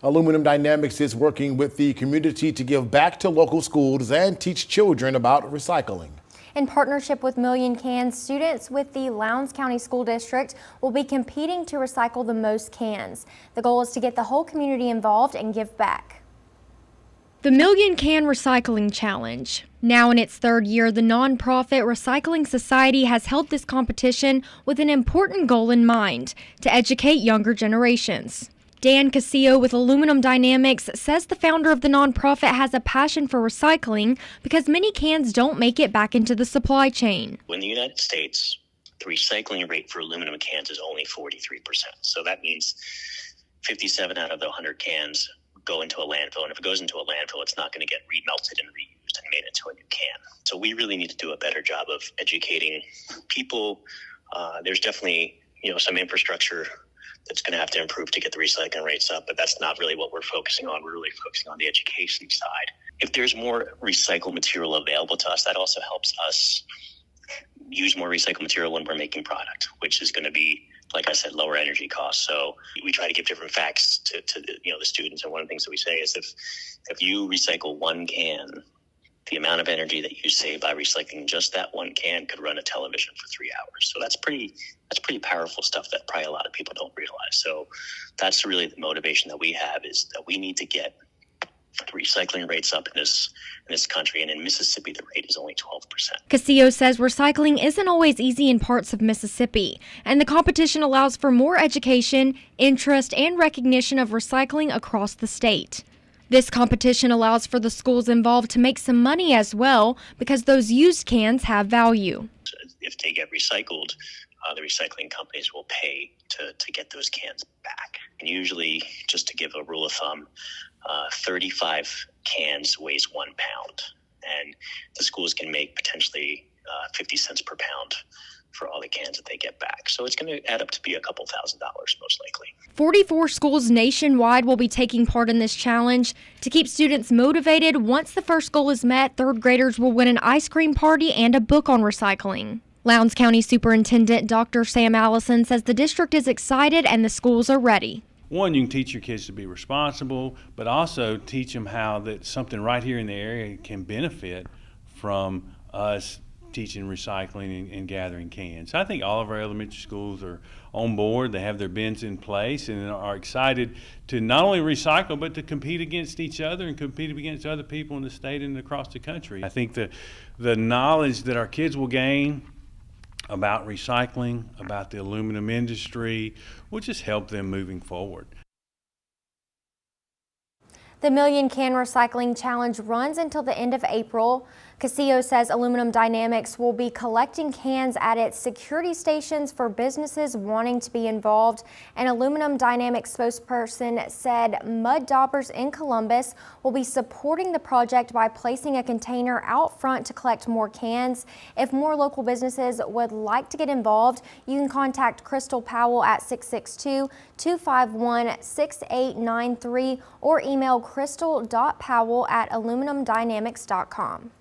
Aluminum Dynamics is working with the community to give back to local schools and teach children about recycling. In partnership with Million Cans, students with the Lowndes County School District will be competing to recycle the most cans. The goal is to get the whole community involved and give back. The Million Can Recycling Challenge. Now in its third year, the nonprofit Recycling Society has held this competition with an important goal in mind: to educate younger generations. Dan Casillo with Aluminum Dynamics says the founder of the nonprofit has a passion for recycling because many cans don't make it back into the supply chain. In the United States, the recycling rate for aluminum cans is only 43%. So that means 57 out of the 100 cans go into a landfill. And if it goes into a landfill, it's not going to get remelted and reused and made into a new can. So we really need to do a better job of educating people. There's definitely, some infrastructure that's going to have to improve to get the recycling rates up, but that's not really what we're focusing on. We're really focusing on the education side. If there's more recycled material available to us, that also helps us use more recycled material when we're making product, which is going to be, like I said, lower energy costs. So we try to give different facts to the students. And one of the things that we say is if you recycle one can, the amount of energy that you save by recycling just that one can could run a television for 3 hours. So that's pretty powerful stuff that probably a lot of people don't realize. So that's really the motivation that we have, is that we need to get the recycling rates up in this country. And in Mississippi, the rate is only 12%. Casillo says recycling isn't always easy in parts of Mississippi, and the competition allows for more education, interest, and recognition of recycling across the state. This competition allows for the schools involved to make some money as well, because those used cans have value. If they get recycled, the recycling companies will pay to get those cans back. And usually, just to give a rule of thumb, 35 cans weighs 1 pound, and the schools can make potentially 50 cents per pound for all the cans that they get back. So it's going to add up to be a couple $1,000 most likely. 44 schools nationwide will be taking part in this challenge. To keep students motivated, once the first goal is met, third graders will win an ice cream party and a book on recycling. Lowndes County Superintendent Dr. Sam Allison says the district is excited and the schools are ready. One, you can teach your kids to be responsible, but also teach them how that something right here in the area can benefit from us teaching recycling and gathering cans. I think all of our elementary schools are on board. They have their bins in place and are excited to not only recycle, but to compete against each other and compete against other people in the state and across the country. I think the knowledge that our kids will gain about recycling, about the aluminum industry, will just help them moving forward. The Million Can Recycling Challenge runs until the end of April. Casillo says Aluminum Dynamics will be collecting cans at its security stations for businesses wanting to be involved. An Aluminum Dynamics spokesperson said Mud Daubers in Columbus will be supporting the project by placing a container out front to collect more cans. If more local businesses would like to get involved, you can contact Crystal Powell at 662-251-6893 or email crystal.powell@aluminumdynamics.com.